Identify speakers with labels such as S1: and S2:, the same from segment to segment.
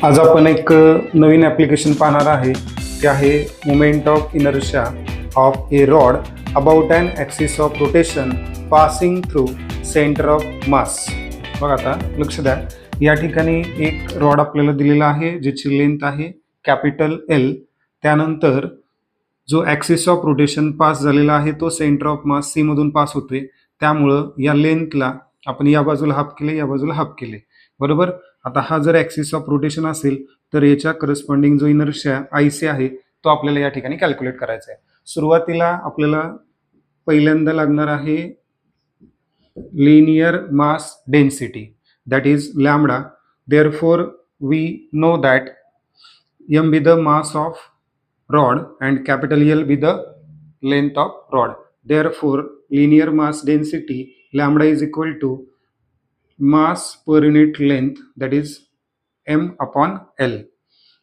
S1: आज आपण एक नवीन ॲप्लिकेशन पाहणार आहे. ते आहे moment of inertia of a rod about an axis of rotation passing through centre of mass. बघा आता लक्ष द्या, या ठिकाणी एक रॉड आपल्याला दिलेला आहे ज्याची लेंथ आहे कॅपिटल एल. त्यानंतर जो ॲक्सिस ऑफ रोटेशन पास झालेला आहे तो सेंटर ऑफ मास सी मधून पास होतोय. त्यामुळं या लेंथला आपण या बाजूला हाफ केले, या बाजूला हाफ केले, बरोबर. आता हा जर ॲक्सिस ऑफ रोटेशन असेल तर याच्या करस्पॉन्डिंग जो इनर्शिया आय सी आहे तो आपल्याला या ठिकाणी कॅल्क्युलेट करायचा आहे. सुरुवातीला आपल्याला पहिल्यांदा लागणार आहे linear mass density, that is lambda. Therefore we know that m be the mass of rod and capital L be the length of rod. Therefore, linear mass density lambda is equal to mass per unit length, that is m upon L.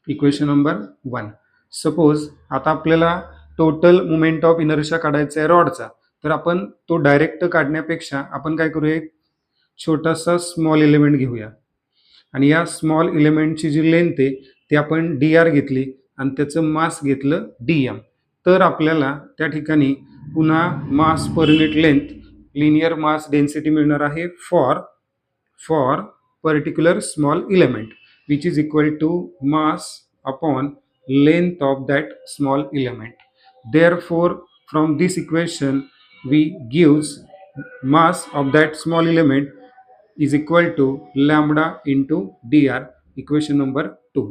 S1: Equation number 1. Suppose आता आपल्याला total moment of inertia काढायचा आहे रॉडचा, तर आपण तो direct काढण्यापेक्षा आपण काय करूया, एक छोटासा स्मॉल एलिमेंट घेऊया आणि या स्मॉल एलिमेंटची जी लेंथ आहे ती आपण डी आर घेतली आणि त्याचं मास घेतलं डी एम. तर आपल्याला त्या ठिकाणी पुन्हा mass per unit length linear mass density मिळणार आहे for particular small element which is equal to mass upon length of that small element. Therefore from this equation we gives mass of that small element is equal to lambda into D R. Equation number 2.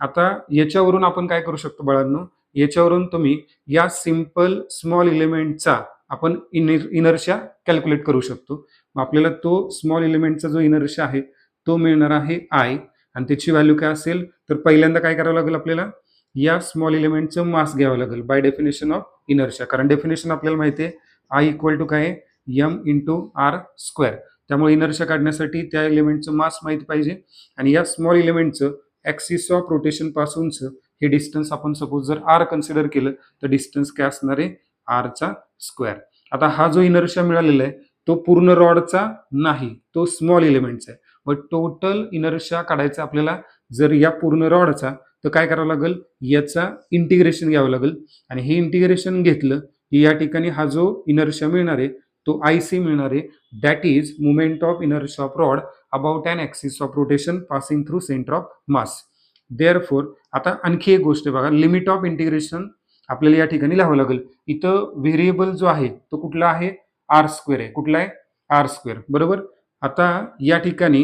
S1: आता याच्यावरून आपण काय करू शकतो बाळांनो, याच्यावरून तुम्ही या सिंपल स्मॉल एलिमेंटचा आपण इनर्शिया कॅल्क्युलेट करू शकतो. आपल्याला तो स्मॉल एलिमेंटचा जो इनर्शिया आहे तो मिळणार आहे आय, आणि त्याची व्हॅल्यू काय असेल तर पहिल्यांदा काय करावं लागेल, आपल्याला या स्मॉल एलिमेंटचं मास घ्यावं लागेल बाय डेफिनेशन ऑफ इनर्शिया. कारण डेफिनेशन आपल्याला माहिती आहे आय इक्वल टू काय आहे एम इंटू आर स्क्वेअर. त्यामुळे इनर्शिया काढण्यासाठी त्या एलिमेंटचं मास माहिती पाहिजे आणि या स्मॉल एलिमेंटचं ॲक्सिस ऑफ रोटेशन पासूनचं हे डिस्टन्स आपण सपोज जर आर कन्सिडर केलं तर डिस्टन्स काय असणार आहे आरचा स्क्वेअर. आता हा जो इनर्शिया मिळालेला आहे तो पूर्ण रॉडचा नाही, तो स्मॉल एलिमेंटचा आहे. व टोटल इनर्शिया काढायचा आपल्याला जर या पूर्ण रॉडचा, तर काय करावं लागेल, याचा इंटिग्रेशन घ्यावं लागेल. आणि हे इंटिग्रेशन घेतलं की या ठिकाणी हा जो इनर्शिया मिळणार आहे तो आय सी मिळणार आहे, that is moment of inertia of rod about an axis of rotation passing through centre of mass. Therefore आता आणखी एक गोष्ट बघा, लिमिट ऑफ इंटिग्रेशन आपल्याला या ठिकाणी लिहावं लागेल. इथं व्हेरिएबल जो आहे तो कुठला आहे आर स्क्वेअर आहे. कुठला आहे आर स्क्वेअर, बरोबर. आता या ठिकाणी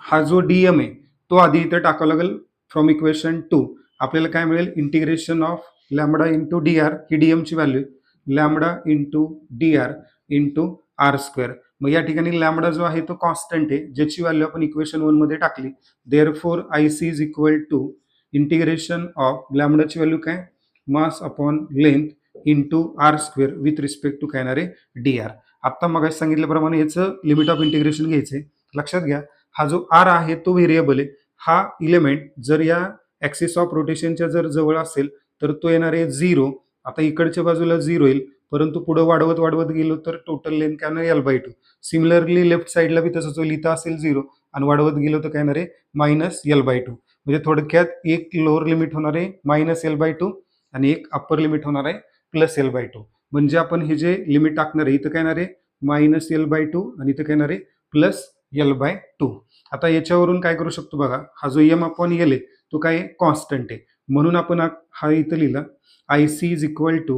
S1: हा जो डीएम आहे तो आधी इथं टाकावा लागेल. फ्रॉम इक्वेशन 2 आपल्याला काय मिळेल, integration of lambda into D R, ही डीएमची value lambda into D R into R square. मग या ठिकाणी लॅम्बडा जो आहे तो कॉन्स्टंट आहे ज्याची व्हॅल्यू आपण इक्वेशन 1 मध्ये टाकली. Therefore I C is equal to integration of लॅम्बडाची व्हॅल्यू काय mass upon length into R square with respect to काय येणार आहे डी आर. आत्ता मग सांगितल्याप्रमाणे याचं लिमिट ऑफ इंटिग्रेशन घ्यायचंय. लक्षात घ्या, हा जो आर आहे तो व्हेरिएबल आहे. हा इलेमेंट जर या ॲक्सिस ऑफ रोटेशनच्या जर जवळ असेल तर तो येणार आहे 0. आता इकडच्या बाजूला 0 येईल, परंतु पुढे वाढवत वाढवत गेलो तर टोटल लेंथ काय येणार एल बाय 2. सिमिलरली लेफ्ट साईडला बी तसंच होईल, इथं असेल 0 आणि वाढवत गेलो तर काय येणार आहे मायनस एल बाय 2. म्हणजे थोडक्यात एक लोअर लिमिट होणार आहे मायनस एल बाय 2 आणि एक अप्पर लिमिट होणार आहे प्लस एल बाय 2. म्हणजे आपण हे जे लिमिट टाकणार आहे इथं काय येणार आहे मायनस एल बाय 2 आणि इथं काय येणार आहे प्लस एल बाय 2. आता याच्यावरून काय करू शकतो बघा, हा जो एम अपॉन एल आहे तो काय कॉन्स्टंट आहे, म्हणून आपण हा इथं लिहिला I C is equal to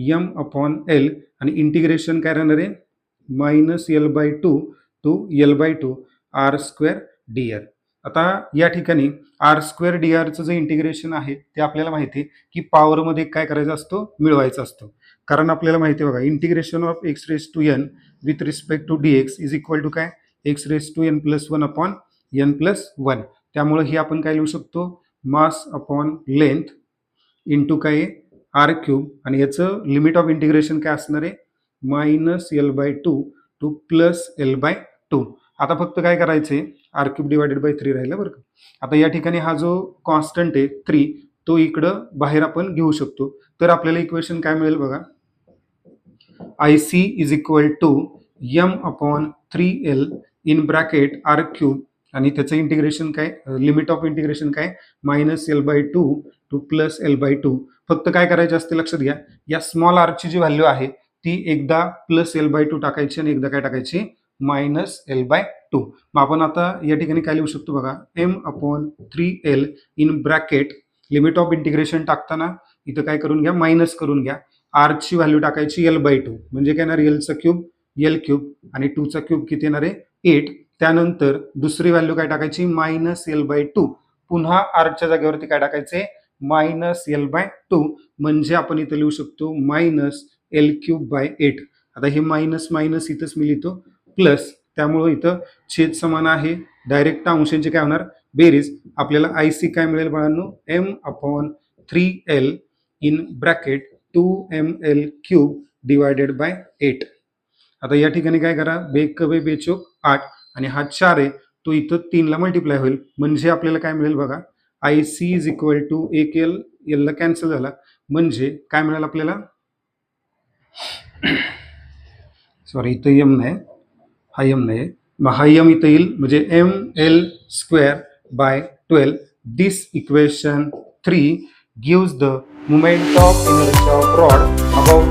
S1: M upon L आणि इंटिग्रेशन काय राहणार आहे minus L by 2 to L by 2 r square d r. आता या ठिकाणी आर स्क्वेअर डी आरचं जे इंटिग्रेशन आहे ते आपल्याला माहिती आहे की पॉवरमध्ये काय करायचा असतो, मिळवायचा असतो. कारण आपल्याला माहिती आहे बघा, integration of X raise to N with respect to D X is equal to काय X raise to N plus 1 upon N plus 1. त्यामुळे ही आपण काय लिहू शकतो मास अपॉन लेंथ इंटू काय आर क्यूब आणि याचं लिमिट ऑफ इंटिग्रेशन काय असणार आहे minus L by 2 to plus L by 2. आता फक्त काय करायचंय आर क्यूब डिवायडेड बाय 3 राहिलं बरं का. आता या ठिकाणी हा जो कॉन्स्टंट आहे 3 तो इकडं बाहेर आपण घेऊ शकतो. तर आपल्याला इक्वेशन काय मिळेल बघा, I C is equal to M upon 3L in bracket r cube आणि त्याचं इंटिग्रेशन काय, लिमिट ऑफ इंटिग्रेशन काय, -L/2 टू +L/2. फक्त काय करायचे असते लक्षात घ्या, या स्मॉल आरची जी व्हॅल्यू आहे ती एकदा +L/2 टाकायची आणि एकदा काय टाकायची, -L/2. मग आपण आता या ठिकाणी काय लिहू शकतो बघा, m/3l in bracket limit of integration टाकताना इथं काय करून घ्या, मायनस करून घ्या. आरची व्हॅल्यू टाकायची L/2 म्हणजे काय येणार, एलचा क्यूब एल क्यूब आणि 2चा क्यूब किती येणार आहे, 8. त्यानंतर दुसरी व्हॅल्यू काय टाकायची, -L/2. पुन्हा आरच्या जागेवरती काय टाकायचे, -L/2. म्हणजे आपण इथं लिहू शकतो -L3/8. आता हे मायनस मायनस इथंच मी लिहितो प्लस, त्यामुळं इथं छेद समान आहे, डायरेक्ट अंशांची काय होणार, बेरीज. आपल्याला IC काय मिळेल बाळांनो, m/3l in bracket 2ml³ divided by 8. आता या ठिकाणी काय करा, बेक बे बेचोक 8 आणि हा 4 आहे तो इथं 3ला मल्टिप्लाय होईल, म्हणजे आपल्याला काय मिळेल बघा, IC is equal to 1l, एलला कॅन्सल झाला म्हणजे काय मिळेल आपल्याला, सॉरी इथं एम नाही, हा एम नाही, मग हा एम इथं येईल म्हणजे ml²/12. This equation 3 gives the moment of inertia of rod about